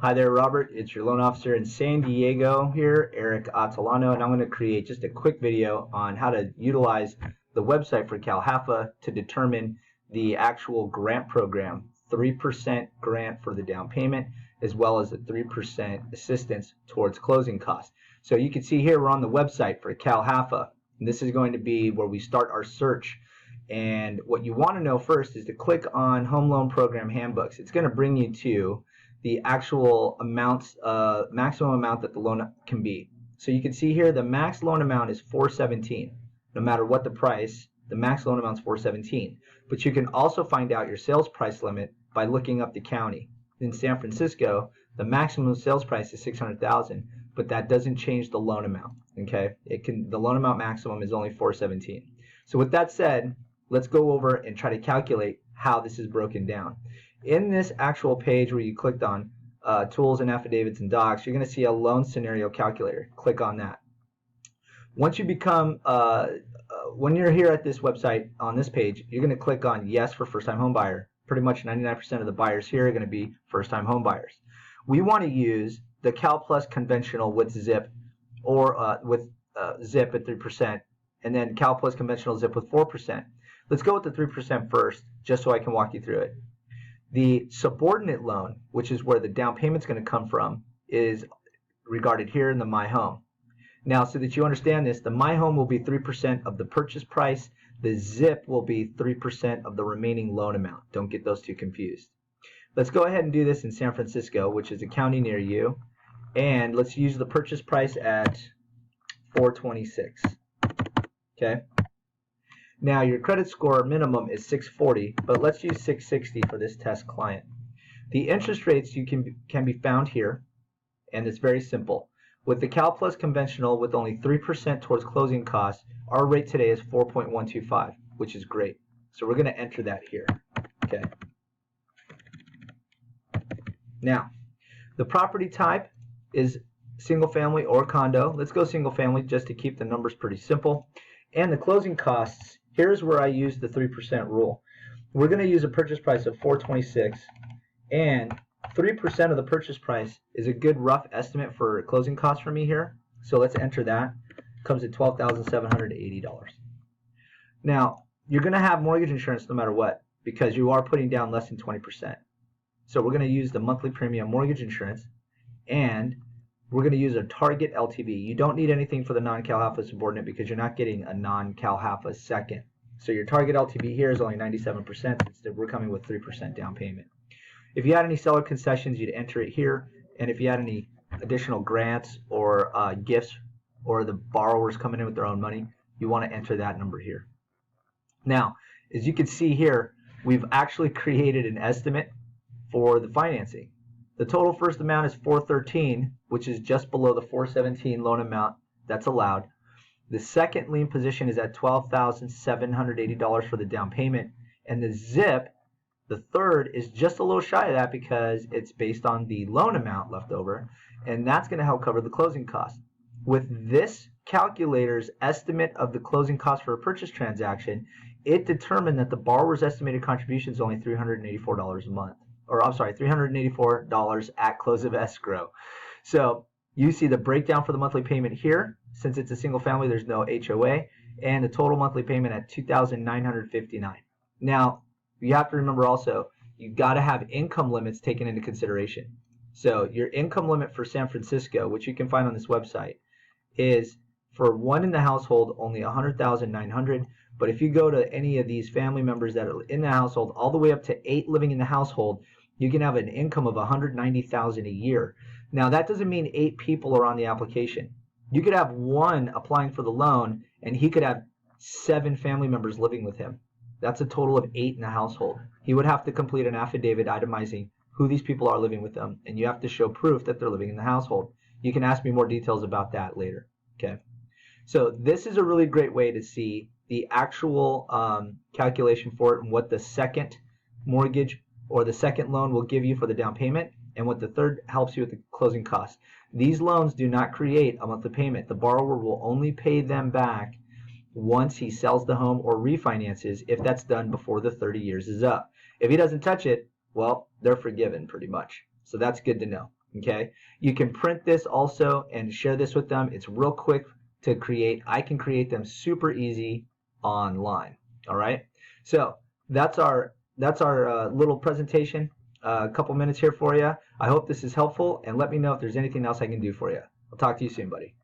Hi there, Robert. It's your loan officer in San Diego here, Eric Atilano, and I'm going to create just a quick video on how to utilize the website for CalHFA to determine the actual grant program, 3% grant for the down payment, as well as a 3% assistance towards closing costs. So you can see here we're on the website for CalHFA, and this is going to be where we start our search. And what you want to know first is to click on Home Loan Program Handbooks. It's going to bring you to the actual amounts, maximum amount that the loan can be. So you can see here the max loan amount is $417. No matter what the price, the max loan amount is $417. But you can also find out your sales price limit by looking up the county. In San Francisco, the maximum sales price is $600,000, but that doesn't change the loan amount. Okay, the loan amount maximum is only $417. So with that said, let's go over and try to calculate how this is broken down. In this actual page where you clicked on Tools and Affidavits and Docs, you're going to see a loan scenario calculator. Click on that. Once you become, when you're here at this website on this page, you're going to click on Yes for first-time home buyer. Pretty much 99% of the buyers here are going to be first-time home buyers. We want to use the Cal Plus Conventional with Zip or with Zip at 3%, and then Cal Plus Conventional Zip with 4%. Let's go with the 3% first, just so I can walk you through it. The subordinate loan, which is where the down payment's going to come from, is regarded here in the My Home. Now, so that you understand this, the My Home will be 3% of the purchase price. The Zip will be 3% of the remaining loan amount. Don't get those two confused. Let's go ahead and do this in San Francisco, which is a county near you. And let's use the purchase price at $426. Okay. Now, your credit score minimum is 640, but let's use 660 for this test client. The interest rates can be found here, and it's very simple. With the Cal Plus Conventional with only 3% towards closing costs, our rate today is 4.125, which is great. So we're going to enter that here. Okay. Now, the property type is single family or condo. Let's go single family just to keep the numbers pretty simple. And the closing costs, here's where I use the 3% rule. We're going to use a purchase price of $426, and 3% of the purchase price is a good rough estimate for closing costs for me here. So let's enter that. It comes at $12,780. Now, you're going to have mortgage insurance no matter what, because you are putting down less than 20%. So we're going to use the monthly premium mortgage insurance, and we're going to use a target LTV. You don't need anything for the non-CalHFA subordinate because you're not getting a non-CalHFA second. So your target LTV here is only 97% since we're coming with 3% down payment. If you had any seller concessions, you'd enter it here. And if you had any additional grants or gifts or the borrowers coming in with their own money, you want to enter that number here. Now, as you can see here, we've actually created an estimate for the financing. The total first amount is $413, which is just below the $417 loan amount that's allowed. The second lien position is at $12,780 for the down payment. And the Zip, the third, is just a little shy of that because it's based on the loan amount left over. And that's going to help cover the closing costs. With this calculator's estimate of the closing cost for a purchase transaction, it determined that the borrower's estimated contribution is only $384 a month. Or I'm sorry, $384 at close of escrow. So you see the breakdown for the monthly payment here. Since it's a single family, there's no HOA, and the total monthly payment at $2,959. Now, you have to remember also, you got to have income limits taken into consideration. So your income limit for San Francisco, which you can find on this website, is for one in the household only $100,900. But if you go to any of these family members that are in the household, all the way up to 8 living in the household, you can have an income of $190,000 a year. Now, that doesn't mean 8 people are on the application. You could have one applying for the loan, and he could have 7 family members living with him. That's a total of 8 in the household. He would have to complete an affidavit itemizing who these people are living with them, and you have to show proof that they're living in the household. You can ask me more details about that later. Okay. So this is a really great way to see the actual calculation for it and what the second mortgage or the second loan will give you for the down payment, and what the third helps you with the closing costs. These loans do not create a monthly payment. The borrower will only pay them back once he sells the home or refinances, if that's done before the 30 years is up. If he doesn't touch it, well, they're forgiven pretty much. So that's good to know. Okay, you can print this also and share this with them. It's real quick to create. I can create them super easy online. All right, so that's our little presentation. A couple minutes here for you. I hope this is helpful, and let me know if there's anything else I can do for you. I'll talk to you soon, buddy.